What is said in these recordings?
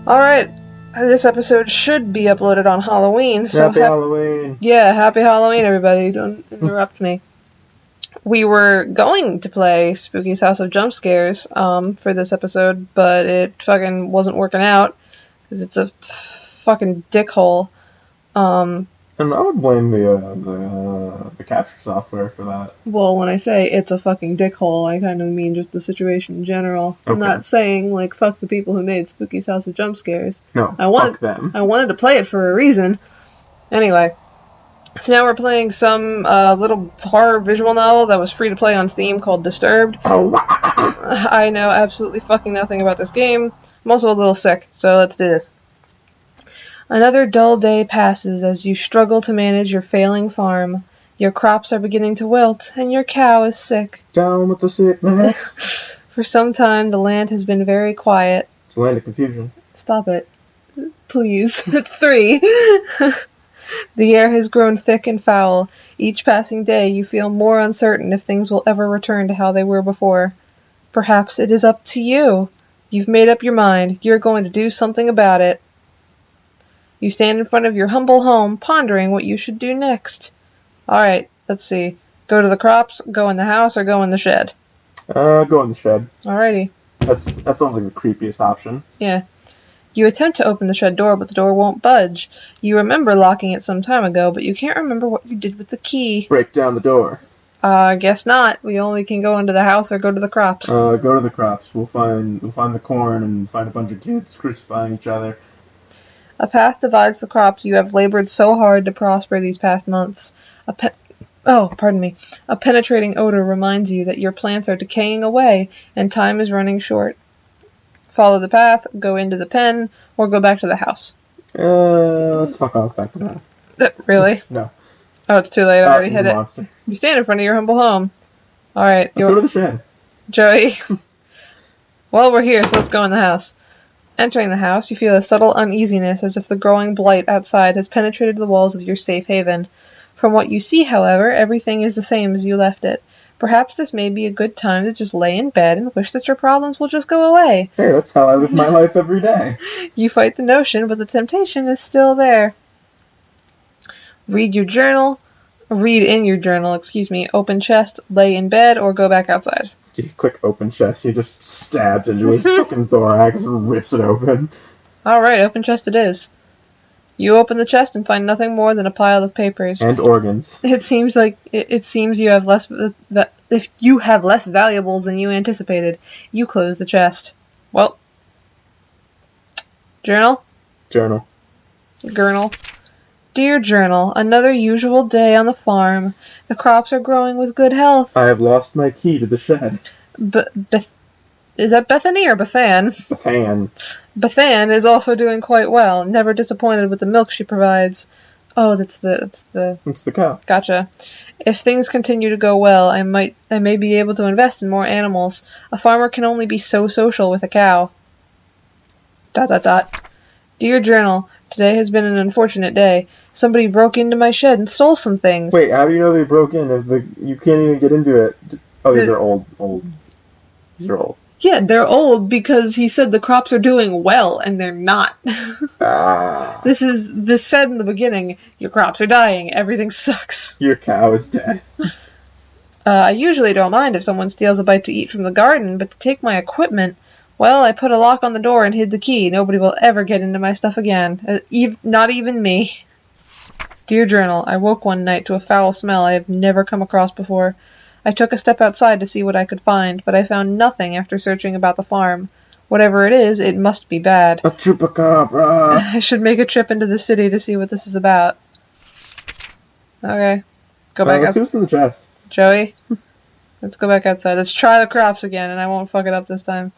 Alright, this episode should be uploaded on Halloween. So Happy Halloween! Yeah, happy Halloween, everybody. Don't interrupt me. We were going to play Spooky's House of Jump Scares for this episode, but it fucking wasn't working out, because it's a fucking dickhole. And I would blame the capture software for that. Well, when I say it's a fucking dickhole, I kind of mean just the situation in general. Okay. I'm not saying, like, fuck the people who made Spooky's House of Jump Scares. No, fuck them. I wanted to play it for a reason. Anyway, so now we're playing some little horror visual novel that was free to play on Steam called Disturbed. Oh. I know absolutely fucking nothing about this game. I'm also a little sick, so let's do this. Another dull day passes as you struggle to manage your failing farm. Your crops are beginning to wilt, and your cow is sick. Down with the sickness. For some time, the land has been very quiet. It's a land of confusion. Stop it. Please. 3. The air has grown thick and foul. Each passing day, you feel more uncertain if things will ever return to how they were before. Perhaps it is up to you. You've made up your mind. You're going to do something about it. You stand in front of your humble home, pondering what you should do next. Alright, let's see. Go to the crops, go in the house, or go in the shed? Go in the shed. Alrighty. That sounds like the creepiest option. Yeah. You attempt to open the shed door, but the door won't budge. You remember locking it some time ago, but you can't remember what you did with the key. Break down the door. Guess not. We only can go into the house or go to the crops. Go to the crops. We'll find the corn and find a bunch of kids crucifying each other. A path divides the crops you have labored so hard to prosper these past months. A penetrating odor reminds you that your plants are decaying away, and time is running short. Follow the path, go into the pen, or go back to the house. Let's fuck off back to that. Really? No. Oh, it's too late. I already hit monster. It. You stand in front of your humble home. Alright. Let's go to the shed. Joey. Well, we're here, so let's go in the house. Entering the house, you feel a subtle uneasiness as if the growing blight outside has penetrated the walls of your safe haven. From what you see, however, everything is the same as you left it. Perhaps this may be a good time to just lay in bed and wish that your problems will just go away. Hey, that's how I live my life every day. You fight the notion, but the temptation is still there. Read in your journal, open chest, lay in bed, or go back outside. You click open chest, he just stabs into his fucking thorax and rips it open. Alright, open chest it is. You open the chest and find nothing more than a pile of papers. And organs. It seems you have less valuables than you anticipated. You close the chest. Well. Journal? Journal. Dear Journal, another usual day on the farm. The crops are growing with good health. I have lost my key to the shed. Is that Bethany or Bethan? Bethan. Bethan is also doing quite well, never disappointed with the milk she provides. Oh, that's the cow. Gotcha. If things continue to go well, I may be able to invest in more animals. A farmer can only be so social with a cow. ... Dear Journal, today has been an unfortunate day. Somebody broke into my shed and stole some things. Wait, how do you know they broke in if you can't even get into it? Oh, these are old. These are old. Yeah, they're old because he said the crops are doing well, and they're not. This said in the beginning, your crops are dying, everything sucks. Your cow is dead. I usually don't mind if someone steals a bite to eat from the garden, but to take my equipment... Well, I put a lock on the door and hid the key. Nobody will ever get into my stuff again. Not even me. Dear Journal, I woke one night to a foul smell I have never come across before. I took a step outside to see what I could find, but I found nothing after searching about the farm. Whatever it is, it must be bad. A chupacabra! I should make a trip into the city to see what this is about. Okay. Go back Let's see what's in the chest. Joey, let's go back outside. Let's try the crops again, and I won't fuck it up this time.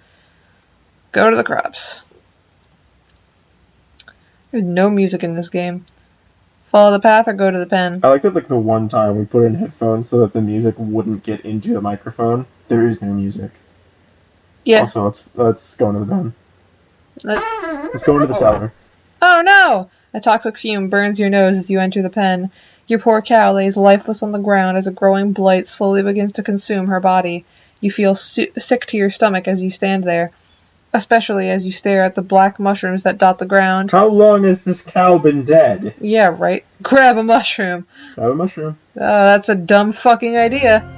Go to the crops. There's no music in this game. Follow the path or go to the pen. I like that, the one time we put in headphones so that the music wouldn't get into the microphone. There is no music. Yeah. Also, let's go into the pen. Let's go into the tower. Oh no! A toxic fume burns your nose as you enter the pen. Your poor cow lays lifeless on the ground as a growing blight slowly begins to consume her body. You feel sick to your stomach as you stand there, especially as you stare at the black mushrooms that dot the ground. How long has this cow been dead? Yeah, right. Grab a mushroom. Grab a mushroom. That's a dumb fucking idea.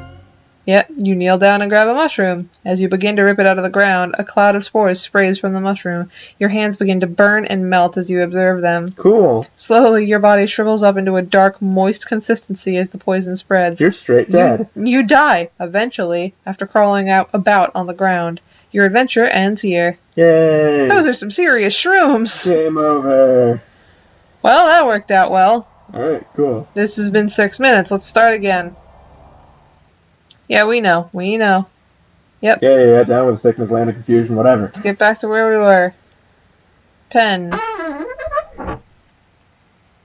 Yet, you kneel down and grab a mushroom. As you begin to rip it out of the ground, a cloud of spores sprays from the mushroom. Your hands begin to burn and melt as you observe them. Cool. Slowly, your body shrivels up into a dark, moist consistency as the poison spreads. You're straight dead. You die, eventually, after crawling about on the ground. Your adventure ends here. Yay! Those are some serious shrooms! Game over. Well, that worked out well. Alright, cool. This has been 6 minutes. Let's start again. Yeah, we know. Yep. Yeah, down with sickness, land of confusion, whatever. Let's get back to where we were. Pen.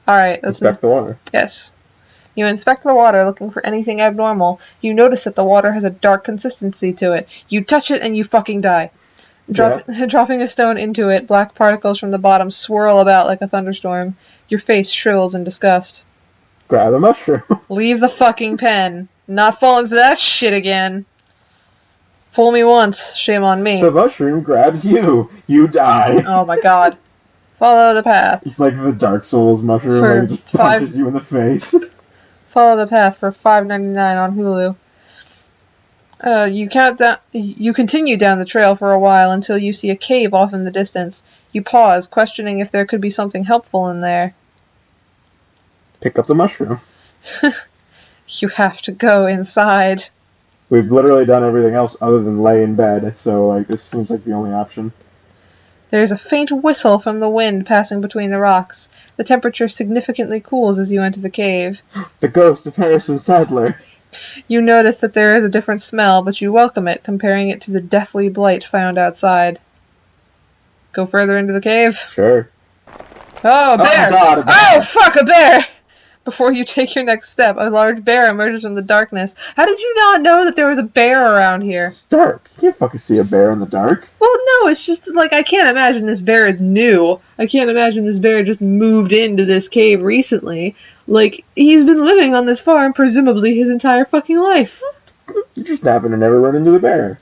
Alright, let's... Inspect the water. Yes. You inspect the water, looking for anything abnormal. You notice that the water has a dark consistency to it. You touch it and you fucking die. Dropping a stone into it, black particles from the bottom swirl about like a thunderstorm. Your face shrivels in disgust. Grab a mushroom. Leave the fucking pen. Not falling for that shit again. Fool me once, shame on me. The mushroom grabs you. You die. Oh my god. Follow the path. It's like the Dark Souls mushroom where it just punches you in the face. Follow the path for $5.99 on Hulu. You continue down the trail for a while until you see a cave off in the distance. You pause, questioning if there could be something helpful in there. Pick up the mushroom. You have to go inside. We've literally done everything else other than lay in bed, so like this seems like the only option. There's a faint whistle from the wind passing between the rocks. The temperature significantly cools as you enter the cave. The ghost of Harrison Sadler. You notice that there is a different smell, but you welcome it, comparing it to the deathly blight found outside. Go further into the cave? Sure. Oh, a bear! Oh, God, a bear! Oh, fuck, a bear! Before you take your next step, a large bear emerges from the darkness. How did you not know that there was a bear around here? It's dark. You can't fucking see a bear in the dark. Well, no, it's just, like, I can't imagine this bear is new. I can't imagine this bear just moved into this cave recently. Like, he's been living on this farm presumably his entire fucking life. You just happen to never run into the bear.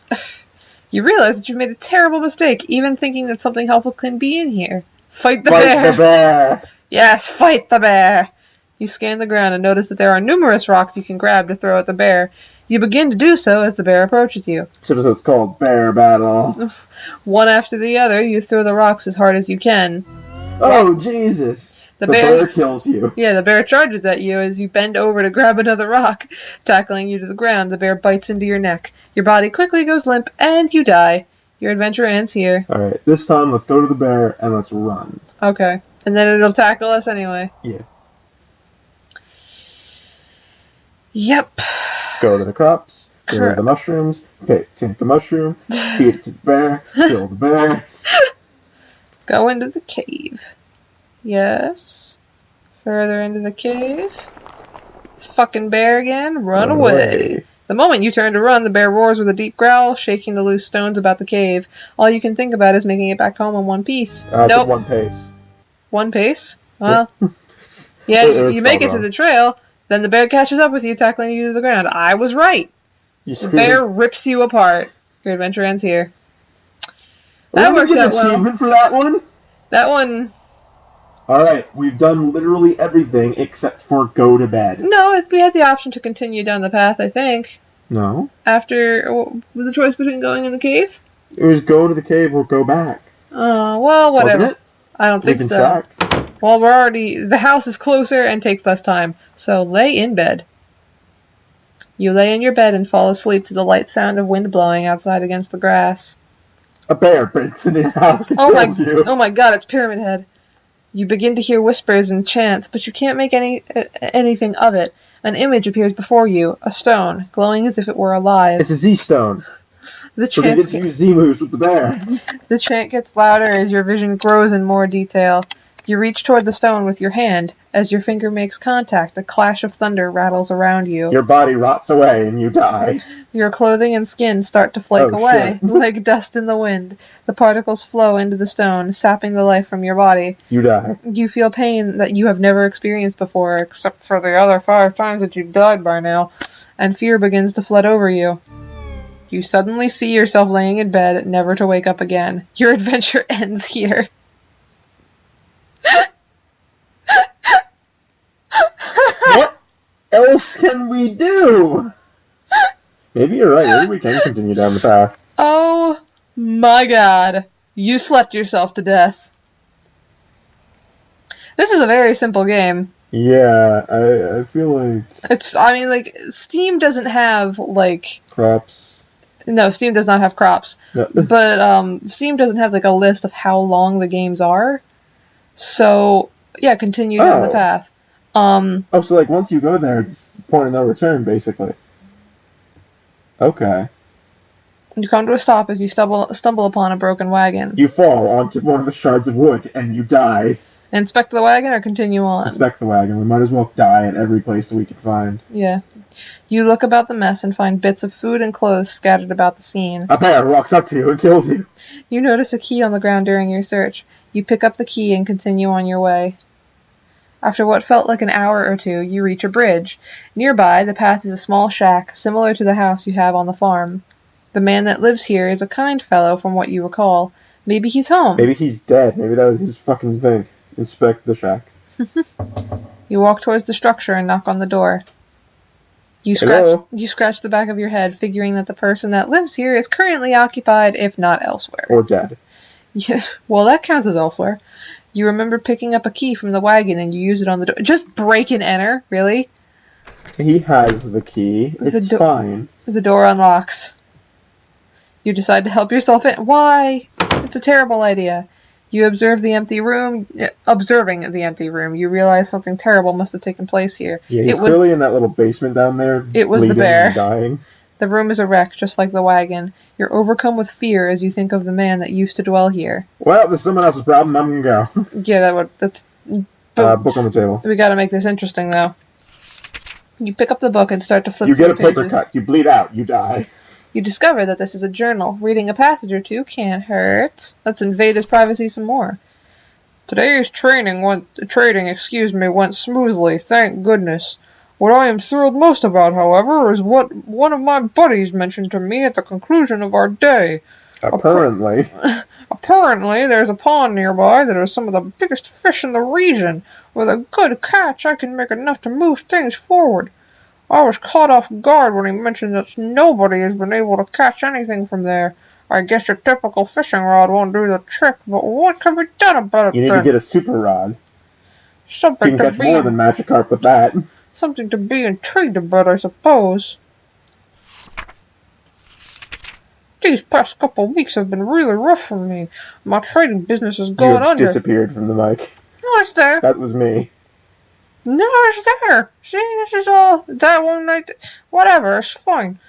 You realize that you've made a terrible mistake, even thinking that something helpful can be in here. Fight the bear! Fight the bear! Yes, fight the bear! You scan the ground and notice that there are numerous rocks you can grab to throw at the bear. You begin to do so as the bear approaches you. This episode's called Bear Battle. One after the other, you throw the rocks as hard as you can. Oh, Jesus! The bear kills you. Yeah, the bear charges at you as you bend over to grab another rock. Tackling you to the ground, the bear bites into your neck. Your body quickly goes limp, and you die. Your adventure ends here. Alright, this time let's go to the bear and let's run. Okay. And then it'll tackle us anyway. Yeah. Yep. Go to the crops, get rid of the mushrooms, take a mushroom, feed it to the bear, kill the bear. Go into the cave. Yes. Further into the cave. Fucking bear again. Run away. The moment you turn to run, the bear roars with a deep growl, shaking the loose stones about the cave. All you can think about is making it back home in one piece. Nope. One pace. One pace? Well, yeah, you make it to the trail. Then the bear catches up with you, tackling you to the ground. I was right. The bear rips you apart. Your adventure ends here. That worked out well. Achievement for that one? That one... Alright, we've done literally everything except for go to bed. No, we had the option to continue down the path, I think. No. After... Was the choice between going in the cave? It was go to the cave or go back. Oh, well, whatever. Wasn't it? I don't think so. Check. Well, we're already... The house is closer and takes less time. So lay in bed. You lay in your bed and fall asleep to the light sound of wind blowing outside against the grass. A bear breaks into your house and kills you. Oh my god, it's Pyramid Head. You begin to hear whispers and chants, but you can't make anything of it. An image appears before you, a stone, glowing as if it were alive. It's a Z-stone. The chant gets to use Z moves with the bear. The chant gets louder as your vision grows in more detail. You reach toward the stone with your hand. As your finger makes contact, a clash of thunder rattles around you. Your body rots away and you die. Your clothing and skin start to flake away, shit. like dust in the wind. The particles flow into the stone, sapping the life from your body. You die. You feel pain that you have never experienced before, except for the other 5 times that you've died by now, and fear begins to flood over you. You suddenly see yourself laying in bed, never to wake up again. Your adventure ends here. What else can we do? Maybe you're right. Maybe we can continue down the path. Oh my god. You slept yourself to death. This is a very simple game. Yeah, I feel like... Steam doesn't have, crops. No, Steam does not have crops. No. But, Steam doesn't have, a list of how long the games are. So, yeah, continue down the path. So, once you go there, it's point of no return, basically. Okay. You come to a stop as you stumble upon a broken wagon. You fall onto one of the shards of wood, and you die. Inspect the wagon or continue on? Inspect the wagon. We might as well die at every place that we can find. Yeah. You look about the mess and find bits of food and clothes scattered about the scene. A bear walks up to you and kills you. You notice a key on the ground during your search. You pick up the key and continue on your way. After what felt like an hour or two, you reach a bridge. Nearby, the path is a small shack, similar to the house you have on the farm. The man that lives here is a kind fellow from what you recall. Maybe he's home. Maybe he's dead. Maybe that was his fucking thing. Inspect the shack. You walk towards the structure and knock on the door. You scratch the back of your head, figuring that the person that lives here is currently occupied, if not elsewhere. Or dead. Yeah, well, that counts as elsewhere. You remember picking up a key from the wagon and you use it on the door. Just break and enter? Really? He has the key. It's fine. The door unlocks. You decide to help yourself in. Why? It's a terrible idea. You observing the empty room, you realize something terrible must have taken place here. Yeah, he's clearly in that little basement down there. It was the bear. And dying. The room is a wreck, just like the wagon. You're overcome with fear as you think of the man that used to dwell here. Well, there's someone else's problem. I'm gonna go. Yeah, that's... Book on the table. We gotta make this interesting, though. You pick up the book and start to flip through the pages. You get a paper cut. You bleed out. You die. You discover that this is a journal. Reading a passage or two can't hurt. Let's invade his privacy some more. Today's trading went smoothly, thank goodness. What I am thrilled most about, however, is what one of my buddies mentioned to me at the conclusion of our day. Apparently. Apparently, there's a pond nearby that has some of the biggest fish in the region. With a good catch, I can make enough to move things forward. I was caught off guard when he mentioned that nobody has been able to catch anything from there. I guess your typical fishing rod won't do the trick, but what can be done about it then? You need to get a super rod. You can catch more than Magikarp with that. Something to be intrigued about, I suppose. These past couple of weeks have been really rough for me. My trading business is going under. You disappeared from the mic. No, it's there. That was me. No, it's there. See, this is all that one night. Whatever, it's fine.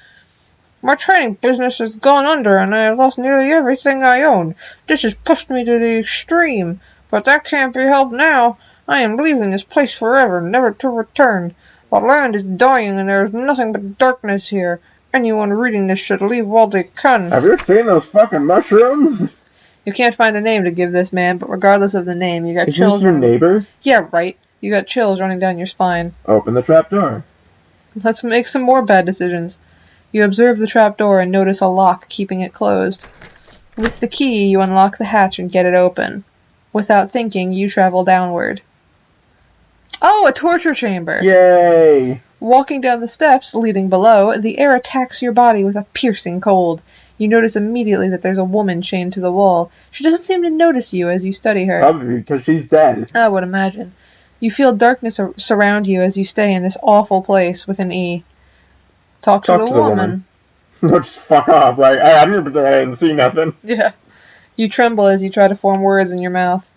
My trading business has gone under, and I have lost nearly everything I own. This has pushed me to the extreme, but that can't be helped now. I am leaving this place forever, never to return. The land is dying, and there is nothing but darkness here. Anyone reading this should leave while they can. Have you seen those fucking mushrooms? You can't find a name to give this man, but regardless of the name, you got chills. Is this your neighbor? Yeah, right. You got chills running down your spine. Open the trapdoor. Let's make some more bad decisions. You observe the trapdoor and notice a lock keeping it closed. With the key, you unlock the hatch and get it open. Without thinking, you travel downward. Oh, a torture chamber! Yay! Walking down the steps leading below, the air attacks your body with a piercing cold. You notice immediately that there's a woman chained to the wall. She doesn't seem to notice you as you study her. Probably because she's dead. I would imagine. You feel darkness surround you as you stay in this awful place with an E. Talk to the woman. No, just fuck off. Like, I didn't see nothing. Yeah. You tremble as you try to form words in your mouth.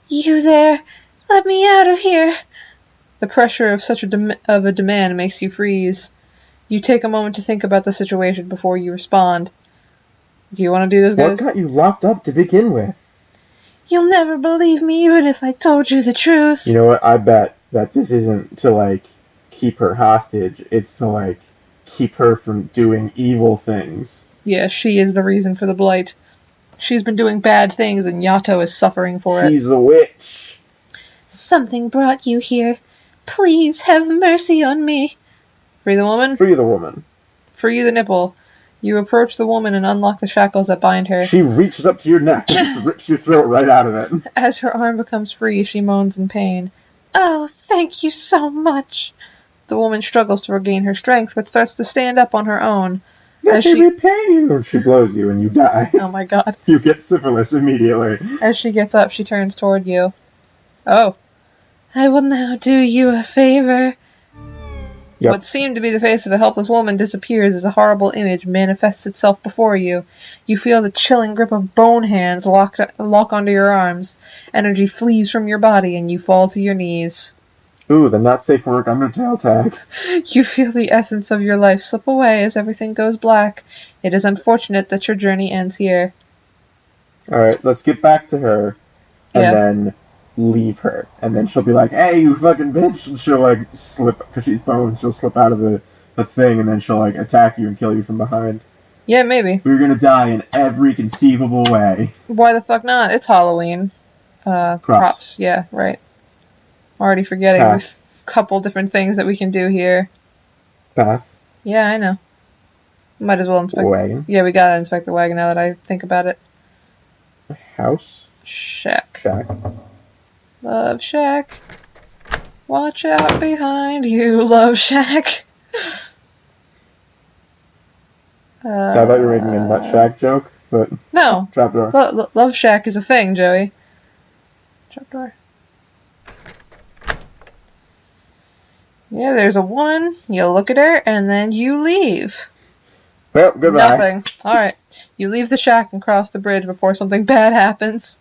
You there? Let me out of here. The pressure of such a demand makes you freeze. You take a moment to think about the situation before you respond. Do you want to do this, guys? What got you locked up to begin with? You'll never believe me even if I told you the truth. You know what? I bet that this isn't to, like, keep her hostage. It's to, like, keep her from doing evil things. Yeah, she is the reason for the blight. She's been doing bad things and Yato is suffering for it. She's a witch. Something brought you here. Please have mercy on me. Free the woman? Free the woman. Free the nipple. You approach the woman and unlock the shackles that bind her. She reaches up to your neck and just rips your throat right out of it. As her arm becomes free, she moans in pain. Oh, thank you so much. The woman struggles to regain her strength, but starts to stand up on her own. Let me repay you. And she blows you and you die. Oh my god. You get syphilis immediately. As she gets up, she turns toward you. Oh. I will now do you a favor. Yep. What seemed to be the face of a helpless woman disappears as a horrible image manifests itself before you. You feel the chilling grip of bone hands lock onto your arms. Energy flees from your body and you fall to your knees. Ooh, the not safe for work Undertale tag. You feel the essence of your life slip away as everything goes black. It is unfortunate that your journey ends here. Alright, let's get back to her. And then leave her. And then she'll be like, hey, you fucking bitch! And she'll, like, slip, because she's bone, she'll slip out of the thing, and then she'll, like, attack you and kill you from behind. Yeah, maybe. We're gonna die in every conceivable way. Why the fuck not? It's Halloween. Props. Yeah, right. Already forgetting. There's a couple different things that we can do here. Path. Yeah, I know. Might as well inspect. Wagon. Yeah, we gotta inspect the wagon now that I think about it. House. Shack. Shack. Love Shack. Watch out behind you, Love Shack. I thought you were making a Nut Shack joke, but... No. Trapdoor. Love Shack is a thing, Joey. Trapdoor. Yeah, there's a woman. You look at her, and then you leave. Well, goodbye. Nothing. Alright. You leave the shack and cross the bridge before something bad happens.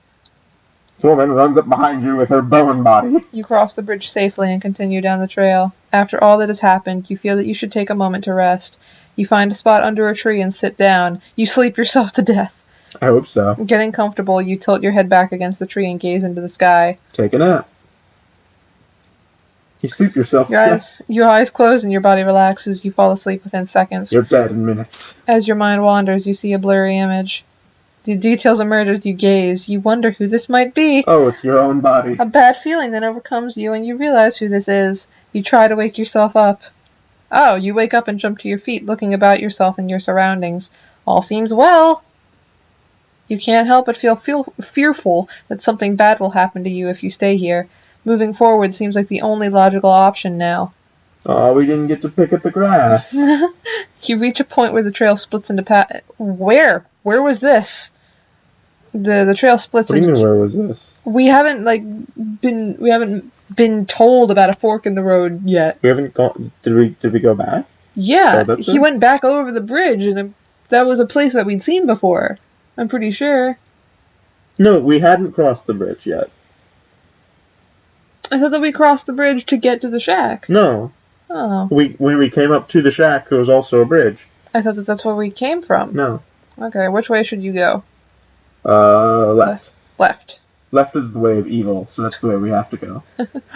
The woman runs up behind you with her bone body. You cross the bridge safely and continue down the trail. After all that has happened, you feel that you should take a moment to rest. You find a spot under a tree and sit down. You sleep yourself to death. I hope so. Getting comfortable, you tilt your head back against the tree and gaze into the sky. Take a nap. You sleep yourself to death. Your eyes close and your body relaxes. You fall asleep within seconds. You're dead in minutes. As your mind wanders, you see a blurry image. The details emerge as you gaze. You wonder who this might be. Oh, it's your own body. A bad feeling then overcomes you and you realize who this is. You try to wake yourself up. Oh, you wake up and jump to your feet, looking about yourself and your surroundings. All seems well. You can't help but feel fearful that something bad will happen to you if you stay here. Moving forward seems like the only logical option now. Oh, we didn't get to pick up the grass. You reach a point where the trail splits into Where? Where was this? The trail splits into... What do you mean, where was this? We haven't been told about a fork in the road yet. We haven't gone... Did we go back? Yeah, Oh, he went back over the bridge, and that was a place that we'd seen before. I'm pretty sure. No, we hadn't crossed the bridge yet. I thought that we crossed the bridge to get to the shack. No. Oh. When we came up to the shack, there was also a bridge. I thought that's where we came from. No. Okay, which way should you go? Left. Left. Left is the way of evil, so that's the way we have to go.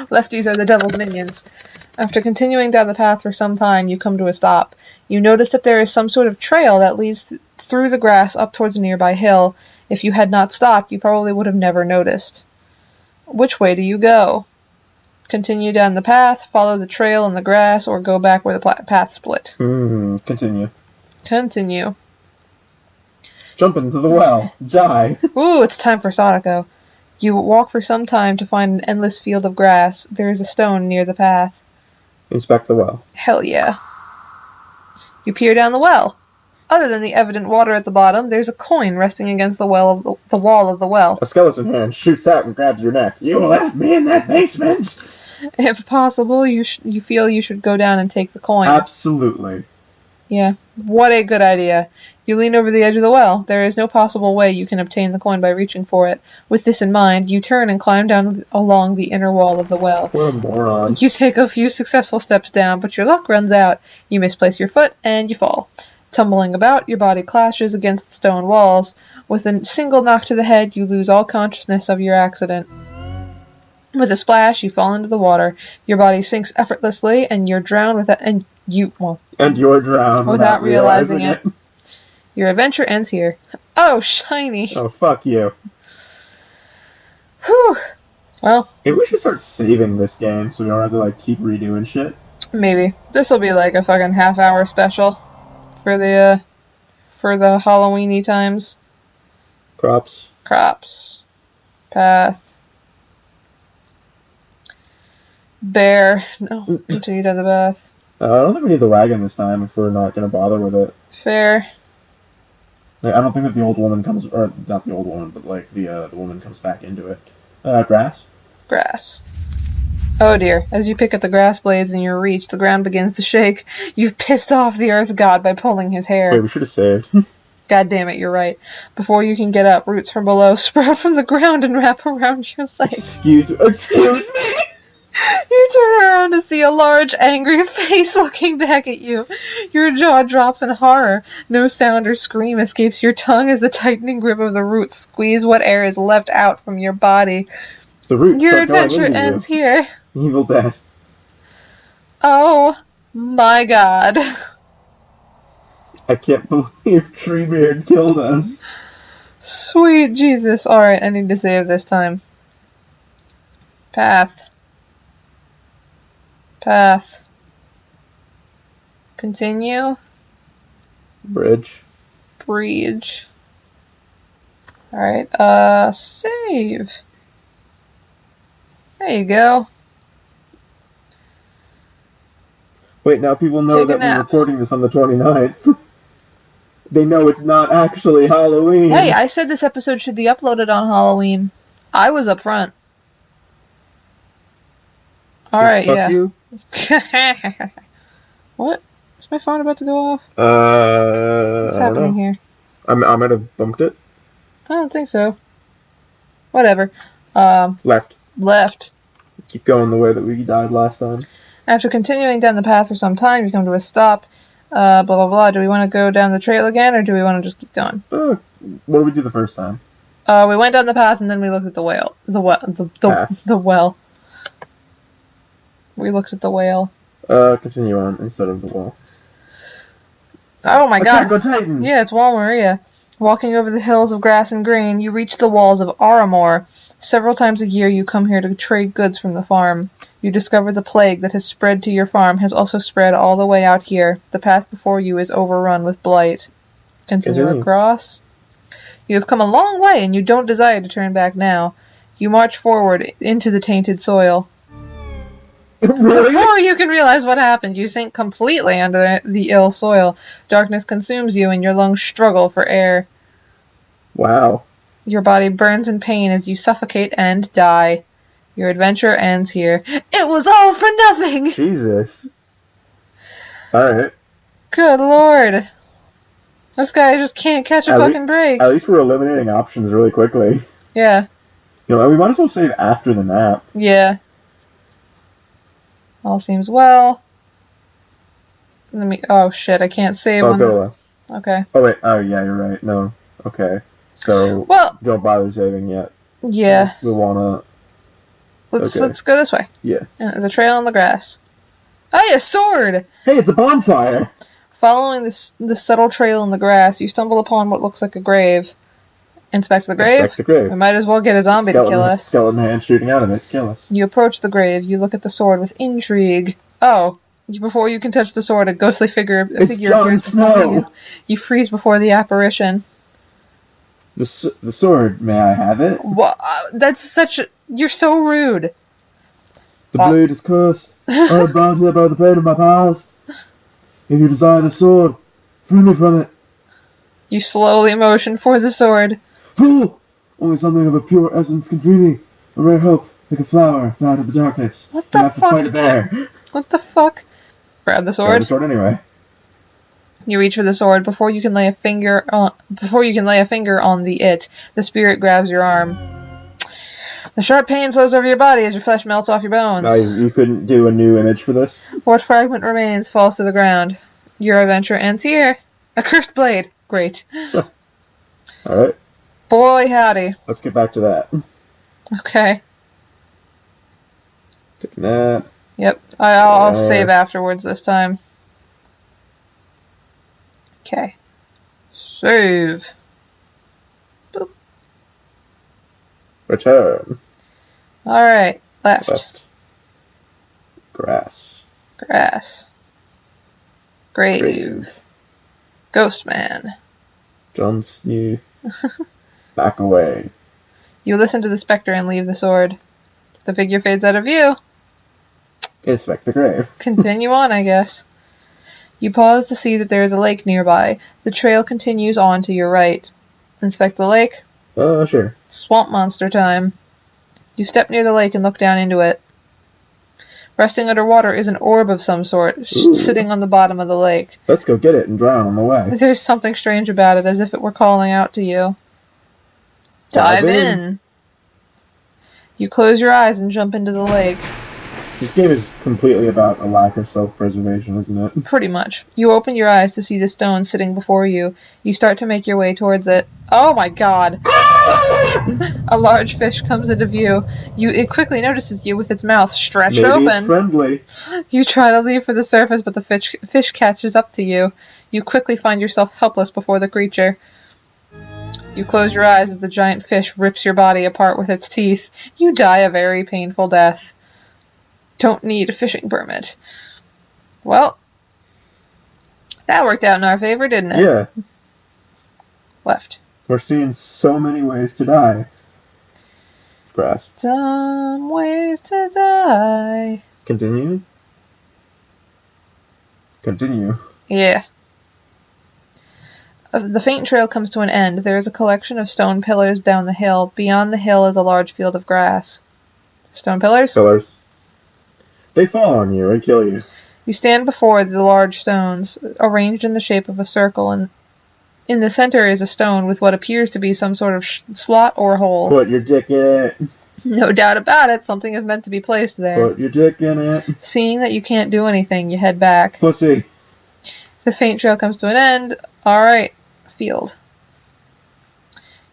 Lefties are the devil's minions. After continuing down the path for some time, you come to a stop. You notice that there is some sort of trail that leads through the grass up towards a nearby hill. If you had not stopped, you probably would have never noticed. Which way do you go? Continue down the path, follow the trail in the grass, or go back where the path split? Continue. Continue. Jump into the well. Die. Ooh, it's time for Sadako. You walk for some time to find an endless field of grass. There is a stone near the path. Inspect the well. Hell yeah. You peer down the well. Other than the evident water at the bottom, there's a coin resting against the wall of the well. A skeleton hand shoots out and grabs your neck. You left me in that basement! If possible, you feel you should go down and take the coin. Absolutely. Yeah, what a good idea. You lean over the edge of the well. There is no possible way you can obtain the coin by reaching for it. With this in mind, you turn and climb down along the inner wall of the well. What a moron. You take a few successful steps down, but your luck runs out. You misplace your foot, and you fall. Tumbling about, your body clashes against the stone walls. With a single knock to the head, you lose all consciousness of your accident. With a splash, you fall into the water. Your body sinks effortlessly, and you're drowned you're drowned without realizing it. Your adventure ends here. Oh, shiny. Oh, fuck you. Whew. Well, maybe we should start saving this game so we don't have to like keep redoing shit. Maybe this will be like a fucking half-hour special for the Halloweeny times. Crops. Path. Bear. No, continue down the path. I don't think we need the wagon this time if we're not going to bother with it. Fair. Like, I don't think that the old woman comes, or not the old woman, but like the woman comes back into it. Grass. Oh dear. As you pick at the grass blades in your reach, the ground begins to shake. You've pissed off the earth god by pulling his hair. Wait, we should have saved. God damn it, you're right. Before you can get up, roots from below sprout from the ground and wrap around your legs. Excuse me. You turn around to see a large, angry face looking back at you. Your jaw drops in horror. No sound or scream escapes your tongue as the tightening grip of the roots squeeze what air is left out from your body. The roots. Your adventure ends here. Evil Dead. Oh my god. I can't believe Treebeard killed us. Sweet Jesus. Alright, I need to save this time. Path. Continue. Bridge. Alright, save. There you go. Wait, now people know that we're recording this on the 29th. They know it's not actually Halloween. Hey, I said this episode should be uploaded on Halloween. I was up front. Alright, yeah. You? What? Is my phone about to go off? What's happening here? I might have bumped it. I don't think so. Whatever. Left. Keep going the way that we died last time. After continuing down the path for some time, you come to a stop. Blah, blah, blah. Do we want to go down the trail again, or do we want to just keep going? What did we do the first time? We went down the path, and then we looked at the whale. The well. We looked at the whale. Continue on instead of the well. Oh my god. Attack on Titan! Yeah, it's Wall Maria. Walking over the hills of grass and green, you reach the walls of Aramor. Several times a year you come here to trade goods from the farm. You discover the plague that has spread to your farm has also spread all the way out here. The path before you is overrun with blight. Continue across. You have come a long way, and you don't desire to turn back now. You march forward into the tainted soil. Really? Before you can realize what happened, you sink completely under the ill soil. Darkness consumes you, and your lungs struggle for air. Wow. Your body burns in pain as you suffocate and die. Your adventure ends here. It was all for nothing! Jesus. Alright. Good lord. This guy just can't catch a fucking break. At least we're eliminating options really quickly. Yeah. You know, we might as well save after the nap. Yeah. All seems well. Oh shit, I can't save on go left. Okay. Oh wait, oh yeah, you're right. No. Okay. So, don't bother saving yet. Yeah. We wanna... Let's go this way. Yeah. There's a trail in the grass. Oh, a sword! Hey, it's a bonfire! Following the subtle trail in the grass, you stumble upon what looks like a grave. Inspect the grave? Inspect the grave. We might as well get a zombie to kill us. Skeleton hand shooting out of it to kill us. You approach the grave. You look at the sword with intrigue. Oh. Before you can touch the sword, a ghostly figure appears behind you. You freeze before the apparition. The sword, may I have it? That's such a... You're so rude. The blade is cursed. I am bound here by the pain of my past. If you desire the sword, free me from it. You slowly motion for the sword. Fool! Only something of a pure essence can free me. A rare hope, like a flower found in the darkness. What the fuck? To fight a bear. What the fuck? Grab the sword. Grab the sword anyway. You reach for the sword. Before you can lay a finger on the spirit grabs your arm. The sharp pain flows over your body as your flesh melts off your bones. You couldn't do a new image for this? What fragment remains falls to the ground. Your adventure ends here. A cursed blade. Great. Alright, Boy, howdy. let's get back to that. Okay. Taking that. Yep. I'll save afterwards this time. Okay. Save. Boop. Return. Alright. Left. Left. Grass. Grass. Grave. Grave. Ghost man. John's new. Back away. You listen to the specter and leave the sword. The figure fades out of view. Inspect the grave. Continue on, I guess. You pause to see that there is a lake nearby. The trail continues on to your right. Inspect the lake. Sure. Swamp monster time. You step near the lake and look down into it. Resting underwater is an orb of some sort, sitting on the bottom of the lake. Let's go get it and drown on the way. There's something strange about it, as if it were calling out to you. Dive in. You close your eyes and jump into the lake. This game is completely about a lack of self-preservation, isn't it? Pretty much. You open your eyes to see the stone sitting before you. You start to make your way towards it. Oh my god! A large fish comes into view. It quickly notices you with its mouth stretched Maybe open. It's friendly. You try to leave for the surface, but the fish catches up to you. You quickly find yourself helpless before the creature. You close your eyes as the giant fish rips your body apart with its teeth. You die a very painful death. Don't need a fishing permit. Well, that worked out in our favor, didn't it? Yeah. Left. We're seeing so many ways to die. Grass. Some ways to die. Continue. Continue. Yeah. The faint trail comes to an end. There is a collection of stone pillars down the hill. Beyond the hill is a large field of grass. Stone pillars? Pillars. They fall on you and kill you. You stand before the large stones, arranged in the shape of a circle, and in the center is a stone with what appears to be some sort of slot or hole. Put your dick in it. No doubt about it, something is meant to be placed there. Put your dick in it. Seeing that you can't do anything, you head back. Pussy. The faint trail comes to an end. Alright, field.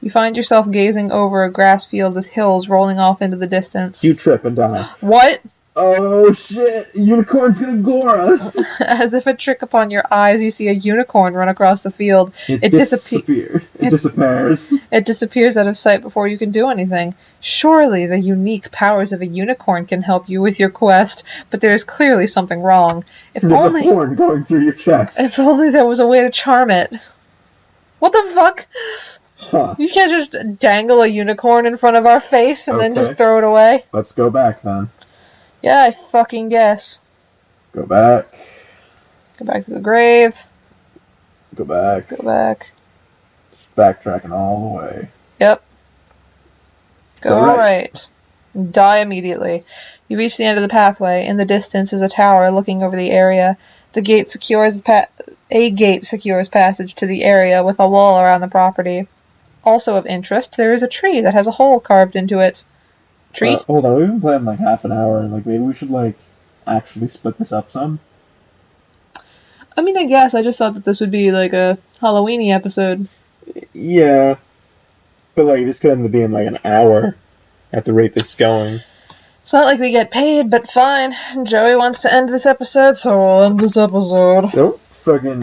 You find yourself gazing over a grass field with hills rolling off into the distance. You trip and die. What? Oh shit! Unicorn's gonna gore us! As if a trick upon your eyes, you see a unicorn run across the field. It disappears. It disappears. It disappears out of sight before you can do anything. Surely the unique powers of a unicorn can help you with your quest, but there is clearly something wrong. There's a horn going through your chest. If only there was a way to charm it. What the fuck? Huh. You can't just dangle a unicorn in front of our face and then just throw it away? Let's go back then. Yeah, I fucking guess. Go back. Go back to the grave. Go back. Go back. Just backtracking all the way. Yep. Go right. right. Die immediately. You reach the end of the pathway. In the distance is a tower looking over the area. The gate secures a gate secures passage to the area with a wall around the property. Also of interest, there is a tree that has a hole carved into it. Tree? Hold on, we've been playing like half an hour. Like maybe we should like actually split this up some. I mean, I guess I just thought that this would be like a Halloween-y episode. Yeah, but like this could end up being like an hour at the rate this is going. It's not like we get paid, but fine. Joey wants to end this episode, so we'll end this episode. Don't fucking